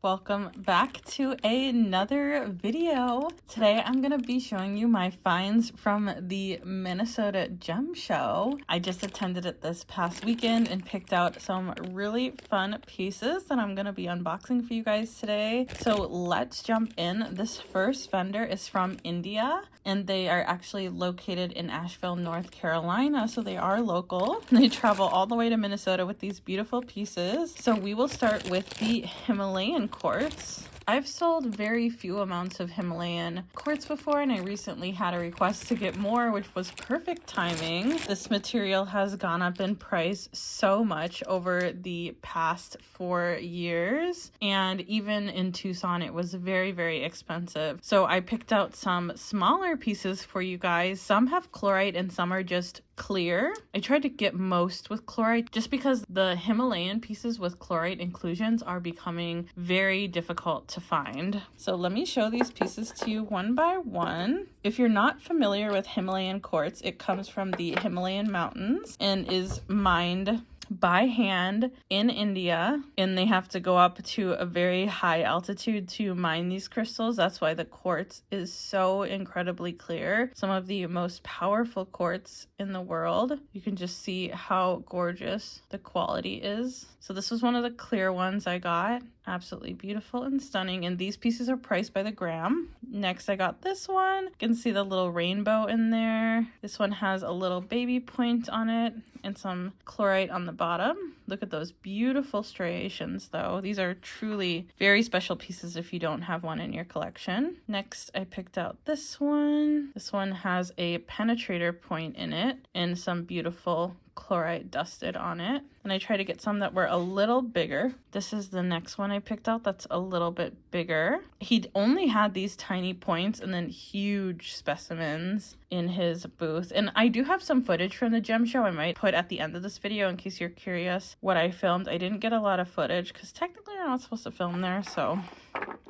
Welcome back to another video. Today I'm going to be showing you my finds from the Minnesota Gem Show. I just attended it this past weekend and picked out some really fun pieces that I'm going to be unboxing for you guys today. So let's jump in. This first vendor is from India and they are actually located in Asheville, North Carolina. So they are local. They travel all the way to Minnesota with these beautiful pieces. So we will start with the Himalayan Quartz. I've sold very few amounts of Himalayan quartz before, and I recently had a request to get more, which was perfect timing. This material has gone up in price so much over the past 4 years, and even in Tucson it was very, very expensive. So I picked out some smaller pieces for you guys. Some have chlorite and some are just clear. I tried to get most with chlorite just because the Himalayan pieces with chlorite inclusions are becoming very difficult to find. So let me show these pieces to you one by one. If you're not familiar with Himalayan quartz, it comes from the Himalayan mountains and is mined by hand in India, and they have to go up to a very high altitude to mine these crystals. That's why the quartz is so incredibly clear. Some of the most powerful quartz in the world. You can just see how gorgeous the quality is. So this was one of the clear ones I got. Absolutely beautiful and stunning, and these pieces are priced by the gram. Next I got this one. You can see the little rainbow in there. This one has a little baby point on it and some chlorite on the bottom. Look at those beautiful striations though. These are truly very special pieces if you don't have one in your collection. Next I picked out this one. This one has a penetrator point in it and some beautiful chlorite dusted on it. And I tried to get some that were a little bigger. This is the next one I picked out that's a little bit bigger. He only had these tiny points and then huge specimens in his booth. And I do have some footage from the gem show I might put at the end of this video in case you're curious what I filmed. I didn't get a lot of footage because technically you're not supposed to film there, so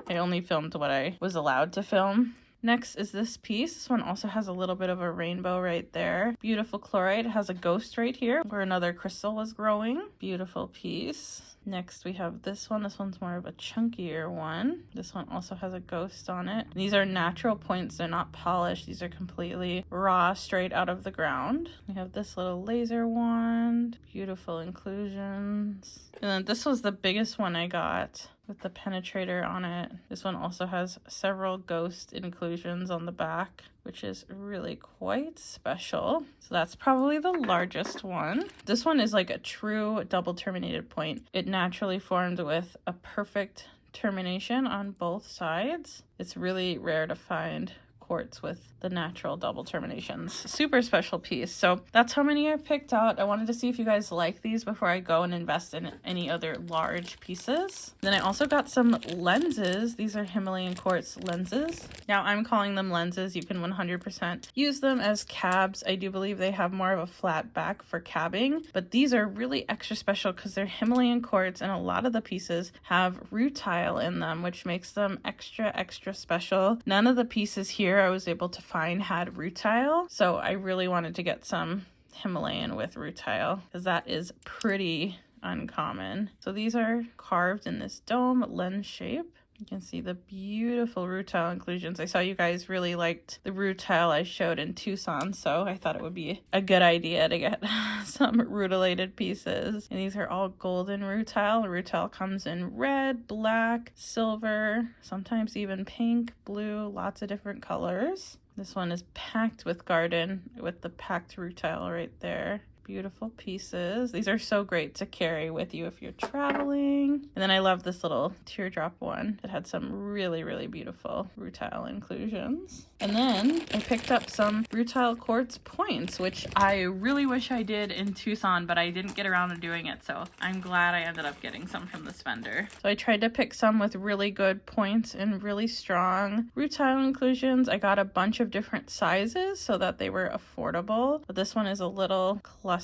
I only filmed what I was allowed to film. Next is this piece. This one also has a little bit of a rainbow right there. Beautiful chlorite. It has a ghost right here where another crystal was growing. Beautiful piece. Next we have this one. This one's more of a chunkier one. This one also has a ghost on it. These are natural points. They're not polished. These are completely raw, straight out of the ground. We have this little laser wand. Beautiful inclusions. And then this was the biggest one I got with the penetrator on it. This one also has several ghost inclusions on the back, which is really quite special. So that's probably the largest one. This one is like a true double terminated point. It naturally formed with a perfect termination on both sides. It's really rare to find quartz with the natural double terminations. Super special piece. So that's how many I picked out. I wanted to see if you guys like these before I go and invest in any other large pieces. Then I also got some lenses. These are Himalayan quartz lenses. Now I'm calling them lenses. You can 100% use them as cabs. I do believe they have more of a flat back for cabbing, but these are really extra special because they're Himalayan quartz and a lot of the pieces have rutile in them, which makes them extra special. None of the pieces here I was able to find had rutile, so I really wanted to get some Himalayan with rutile because that is pretty uncommon. So these are carved in this dome lens shape. You can see the beautiful rutile inclusions. I saw you guys really liked the rutile I showed in Tucson, so I thought it would be a good idea to get some rutilated pieces. And these are all golden rutile. Rutile comes in red, black, silver, sometimes even pink, blue, lots of different colors. This one is packed with garden with the packed rutile right there. Beautiful pieces. These are so great to carry with you if you're traveling. And then I love this little teardrop one that had some really beautiful rutile inclusions. And then I picked up some rutile quartz points, which I really wish I did in Tucson, but I didn't get around to doing it. So I'm glad I ended up getting some from this vendor. So I tried to pick some with really good points and really strong rutile inclusions. I got a bunch of different sizes so that they were affordable. But this one is a little cluster.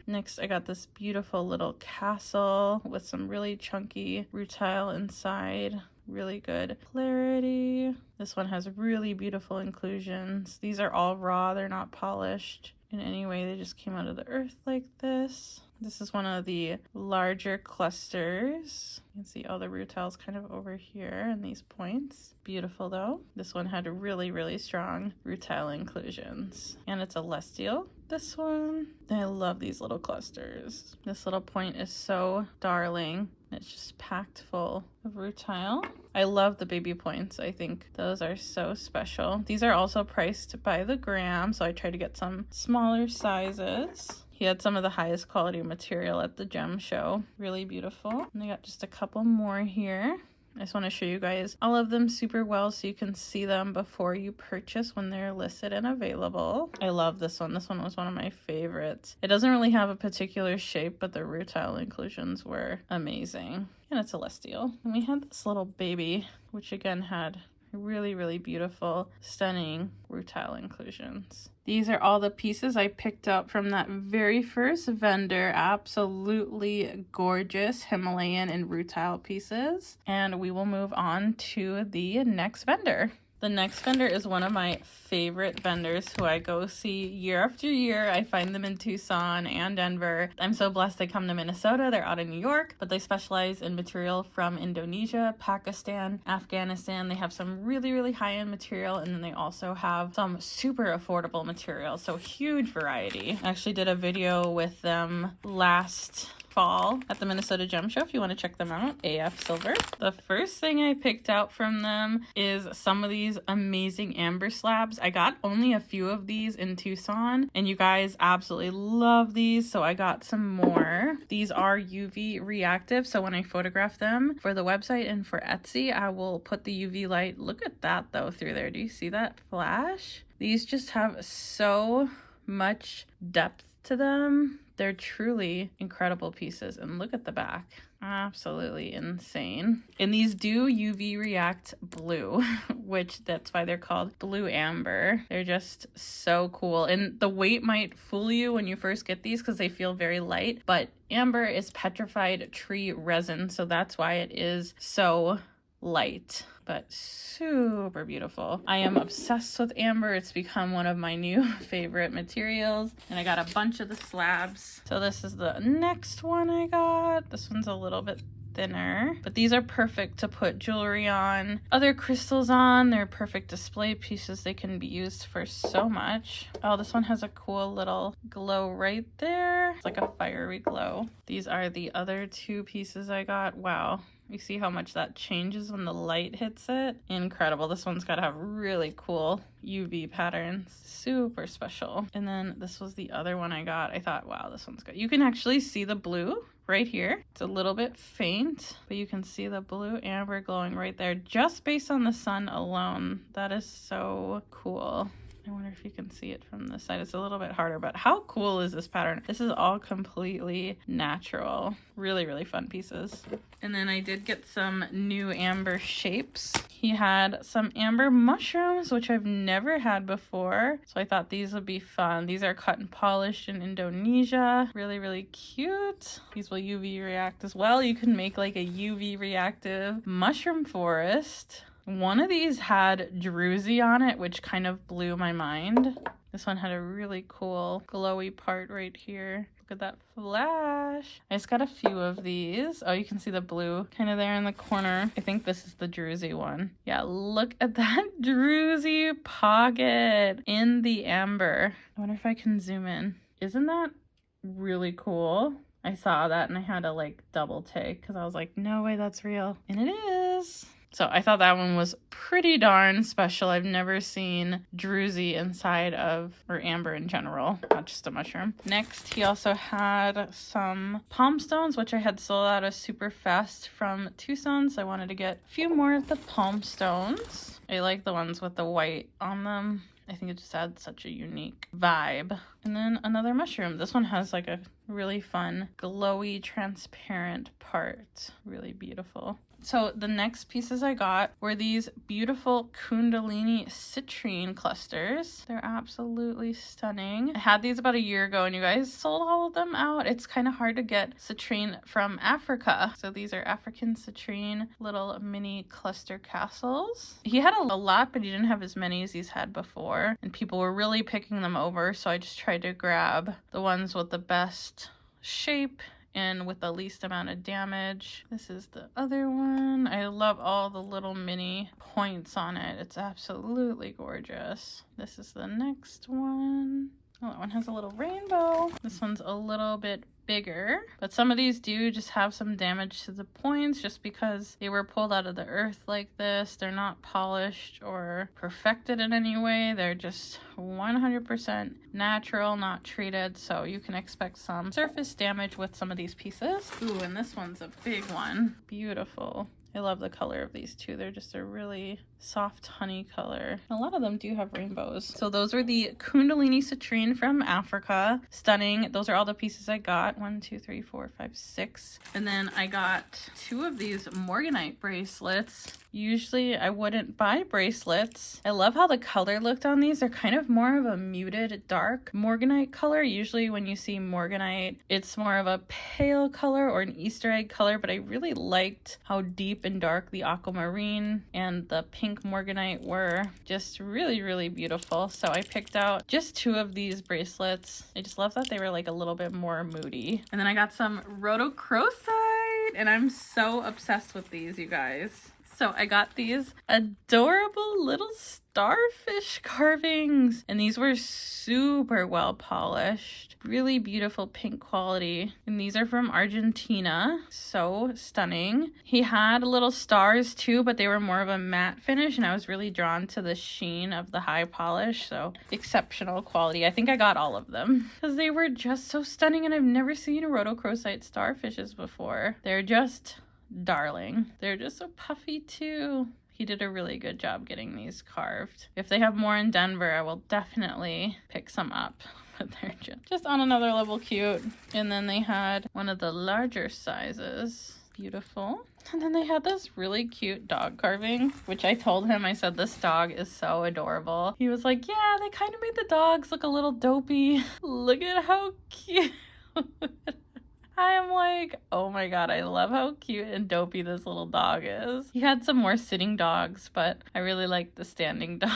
Next, I got this beautiful little castle with some really chunky rutile inside. Really good clarity. This one has really beautiful inclusions. These are all raw, they're not polished. in any way. They just came out of the earth like this. This is one of the larger clusters. You can see all the rutiles kind of over here in these points. Beautiful though. This one had really, really strong rutile inclusions. And it's a celestial. This one, I love these little clusters. This little point is so darling. It's just packed full of rutile. I love the baby points. I think those are so special. These are also priced by the gram, so I try to get some smaller sizes. He had some of the highest quality material at the gem show. Really beautiful. And I got just a couple more here. I just want to show you guys all of them super well so you can see them before you purchase when they're listed and available. I love this one. This one was one of my favorites. It doesn't really have a particular shape, but the rutile inclusions were amazing. And it's celestial. And we had this little baby, which again had really, really beautiful, stunning rutile inclusions. These are all the pieces I picked up from that very first vendor. Absolutely gorgeous Himalayan and rutile pieces. And we will move on to the next vendor. The next vendor is one of my favorite vendors who I go see year after year. I find them in Tucson and Denver. I'm so blessed they come to Minnesota. They're out in New York, but they specialize in material from Indonesia, Pakistan, Afghanistan. They have some really, really high-end material, and then they also have some super affordable material. So huge variety. I actually did a video with them last fall at the Minnesota Gem Show if you want to check them out. AF Silver. The first thing I picked out from them is some of these amazing amber slabs. I got only a few of these in Tucson and you guys absolutely love these, so I got some more. These are UV reactive, so when I photograph them for the website and for Etsy, I will put the UV light. Look at that though through there. Do you see that flash? These just have so much depth to them. They're truly incredible pieces. And look at the back. Absolutely insane. And these do UV react blue, which that's why they're called blue amber. They're just so cool. And the weight might fool you when you first get these because they feel very light, but amber is petrified tree resin, so that's why it is so light, but super beautiful. I am obsessed with amber. It's become one of my new favorite materials, and I got a bunch of the slabs. So this is the next one I got. This one's a little bit thinner, but these are perfect to put jewelry on, other crystals on. They're perfect display pieces. They can be used for so much. Oh, this one has a cool little glow right there. It's like a fiery glow. These are the other two pieces I got. Wow. You see how much that changes when the light hits it? Incredible. This one's got to have really cool UV patterns. Super special. And then this was the other one I got. I thought, wow, this one's good. You can actually see the blue right here. It's a little bit faint, but you can see the blue amber glowing right there just based on the sun alone. That is so cool. I wonder if you can see it from this side. It's a little bit harder, but how cool is this pattern? This is all completely natural. Really, really fun pieces. And then I did get some new amber shapes. He had some amber mushrooms, which I've never had before. So I thought these would be fun. These are cut and polished in Indonesia. Really, really cute. These will UV react as well. You can make like a UV reactive mushroom forest. One of these had druzy on it, which kind of blew my mind. This one had a really cool glowy part right here. Look at that flash. I just got a few of these. Oh, you can see the blue kind of there in the corner. I think this is the druzy one. Yeah, look at that druzy pocket in the amber. I wonder if I can zoom in. Isn't that really cool? I saw that and I had to like double take because I was like, no way that's real. And it is. So I thought that one was pretty darn special. I've never seen druzy inside of, or amber in general, not just a mushroom. Next, he also had some palm stones, which I had sold out of super fast from Tucson. So I wanted to get a few more of the palm stones. I like the ones with the white on them. I think it just adds such a unique vibe. And then another mushroom. This one has like a really fun, glowy, transparent part. Really beautiful. So the next pieces I got were these beautiful Kundalini citrine clusters. They're absolutely stunning. I had these about a year ago and you guys sold all of them out. It's kind of hard to get citrine from Africa. So these are African citrine little mini cluster castles. He had a lot, but he didn't have as many as he's had before. And people were really picking them over. So I just tried to grab the ones with the best shape and with the least amount of damage. This is the other one. I love all the little mini points on it. It's absolutely gorgeous. This is the next one. Oh, that one has a little rainbow. This one's a little bit bigger, but some of these do just have some damage to the points just because they were pulled out of the earth like this. They're not polished or perfected in any way. They're just 100% natural, not treated, so you can expect some surface damage with some of these pieces. Ooh, and this one's a big one. Beautiful. I love the color of these too. They're just a really soft honey color. A lot of them do have rainbows. So those are the Kundalini citrine from Africa. Stunning. Those are all the pieces I got. 1, 2, 3, 4, 5, 6. And then I got 2 of these morganite bracelets. Usually I wouldn't buy bracelets. I love how the color looked on these. They're kind of more of a muted dark morganite color. Usually when you see morganite, it's more of a pale color or an Easter egg color, but I really liked how deep and dark the aquamarine and the pink morganite were. Just really, really beautiful. So I picked out just 2 of these bracelets. I just love that they were like a little bit more moody. And then I got some rhodochrosite, and I'm so obsessed with these, you guys. So I got these adorable little starfish carvings, and these were super well polished, really beautiful pink quality, and these are from Argentina. So stunning. He had little stars too, but they were more of a matte finish, and I was really drawn to the sheen of the high polish. So exceptional quality. I think I got all of them because they were just so stunning, and I've never seen rhodochrosite starfishes before. They're just darling. They're just so puffy too. He did a really good job getting these carved. If they have more in Denver, I will definitely pick some up. But they're just on another level cute. And then they had one of the larger sizes. Beautiful. And then they had this really cute dog carving, which I told him, I said, this dog is so adorable. He was like, yeah, they kind of made the dogs look a little dopey. Look at how cute. I am like, oh my god, I love how cute and dopey this little dog is. He had some more sitting dogs, but I really liked the standing dog.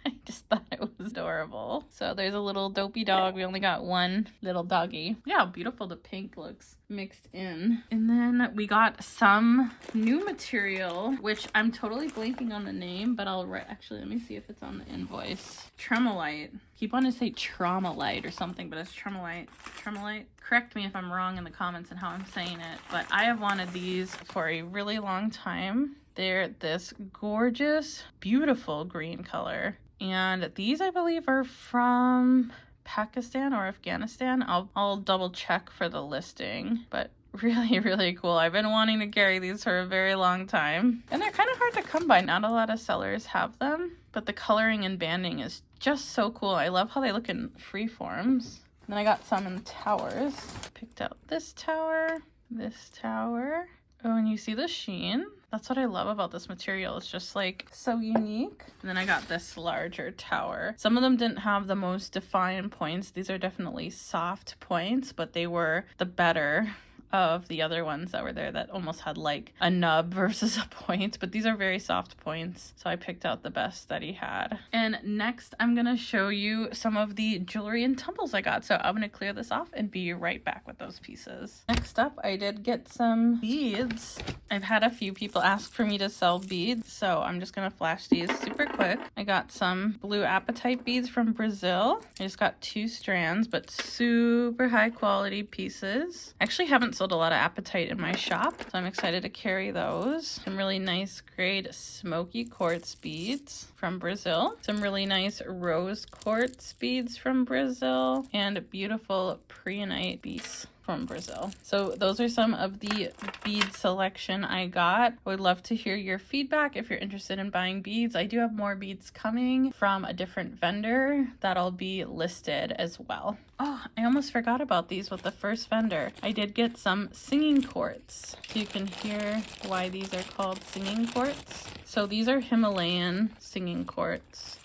I just thought it was adorable. So there's a little dopey dog. We only got one little doggy. Yeah, how beautiful the pink looks mixed in. And then we got some new material, which I'm totally blanking on the name, but I'll write, actually, let me see if it's on the invoice. Tremolite. Keep wanting to say Tromolite or something, but it's Tremolite. Tremolite? Correct me if I'm wrong in the comments and how I'm saying it, but I have wanted these for a really long time. They're this gorgeous, beautiful green color. And these, I believe, are from Pakistan or Afghanistan. I'll double check for the listing, but really, really cool. I've been wanting to carry these for a very long time. And they're kind of hard to come by. Not a lot of sellers have them, but the coloring and banding is just so cool. I love how they look in free forms. And then I got some in towers. Picked out this tower, this tower. Oh, and you see the sheen? That's what I love about this material. It's just like so unique. And then I got this larger tower. Some of them didn't have the most defined points. These are definitely soft points, but they were the better of the other ones that were there that almost had like a nub versus a point, but these are very soft points, so I picked out the best that he had. And next I'm gonna show you some of the jewelry and tumbles I got, so I'm gonna clear this off and be right back with those pieces. Next up, I did get some beads. I've had a few people ask for me to sell beads, so I'm just gonna flash these super quick. I got some blue apatite beads from Brazil. I just got 2 strands, but super high quality pieces. I actually haven't sold a lot of apatite in my shop, so I'm excited to carry those. Some really nice grade smoky quartz beads from Brazil. Some really nice rose quartz beads from Brazil, and beautiful preonite beads from Brazil. So those are some of the bead selection I got. I would love to hear your feedback if you're interested in buying beads. I do have more beads coming from a different vendor that'll be listed as well. Oh, I almost forgot about these with the first vendor. I did get some singing quartz. You can hear why these are called singing quartz. So these are Himalayan singing quartz.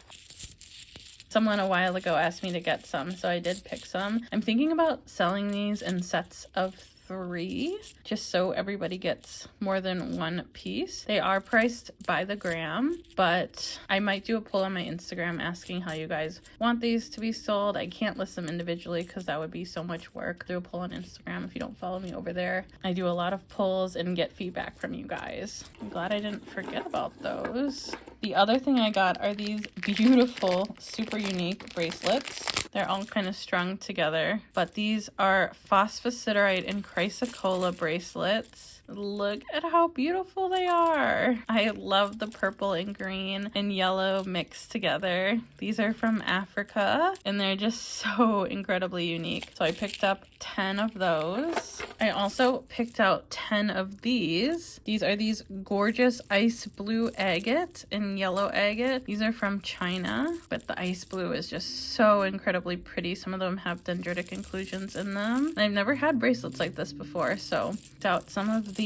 Someone a while ago asked me to get some, so I did pick some. I'm thinking about selling these in sets of 3, just so everybody gets more than one piece. They are priced by the gram, but I might do a poll on my Instagram asking how you guys want these to be sold. I can't list them individually because that would be so much work. Do a poll on Instagram if you don't follow me over there. I do a lot of polls and get feedback from you guys. I'm glad I didn't forget about those. The other thing I got are these beautiful, super unique bracelets. They're all kind of strung together, but these are phosphosiderite and chrysocolla bracelets. Look at how beautiful they are. I love the purple and green and yellow mixed together. These are from Africa and they're just so incredibly unique. So I picked up 10 of those. I also picked out 10 of these. These are these gorgeous ice blue agate and yellow agate. These are from China, but the ice blue is just so incredibly pretty. Some of them have dendritic inclusions in them. I've never had bracelets like this before, so picked out some of these.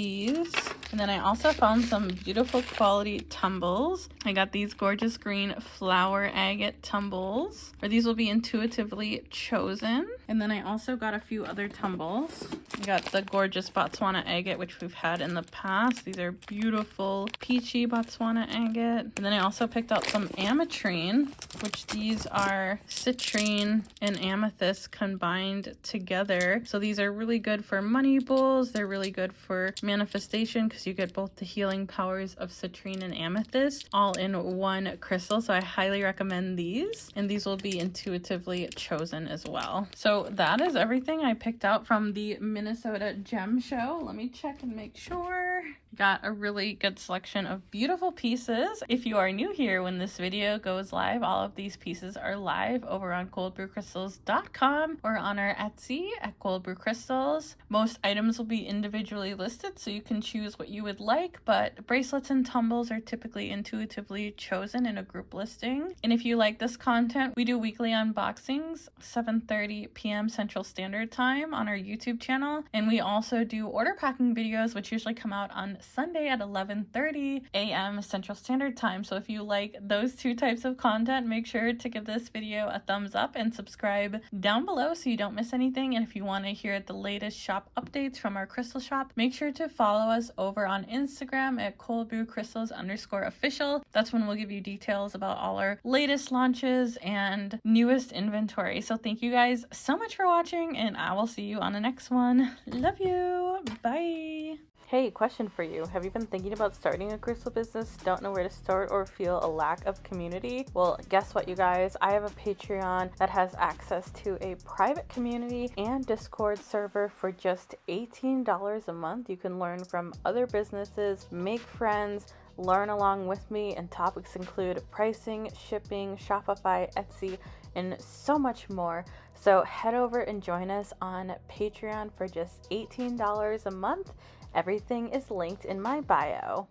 And then I also found some beautiful quality tumbles. I got these gorgeous green flower agate tumbles, or these will be intuitively chosen. And then I also got a few other tumbles. I got the gorgeous Botswana agate, which we've had in the past. These are beautiful peachy Botswana agate. And then I also picked out some ametrine, which these are citrine and amethyst combined together. So these are really good for money bowls. They're really good for manifestation because you get both the healing powers of citrine and amethyst all in one crystal. So I highly recommend these, and these will be intuitively chosen as well. So that is everything I picked out from the Minnesota Gem Show. Let me check and make sure. Got a really good selection of beautiful pieces. If you are new here when this video goes live, all of these pieces are live over on ColdBrewCrystals.com or on our Etsy at ColdBrewCrystals. Most items will be individually listed, so you can choose what you would like, but bracelets and tumbles are typically intuitively chosen in a group listing. And if you like this content, we do weekly unboxings, 7:30 p.m. Central Standard Time on our YouTube channel. And we also do order packing videos, which usually come out on Sunday at 11:30 a.m. Central Standard Time. So if you like those two types of content, make sure to give this video a thumbs up and subscribe down below so you don't miss anything. And if you want to hear the latest shop updates from our crystal shop, make sure to follow us over on Instagram at ColdBrewCrystals_official. That's when we'll give you details about all our latest launches and newest inventory. So thank you guys so much for watching, and I will see you on the next one. Love you. Bye. Hey, question for you. Have you been thinking about starting a crystal business, don't know where to start, or feel a lack of community? Well, guess what, you guys? I have a Patreon that has access to a private community and Discord server for just $18 a month. You can learn from other businesses, make friends, learn along with me, and topics include pricing, shipping, Shopify, Etsy, and so much more. So head over and join us on Patreon for just $18 a month. Everything is linked in my bio.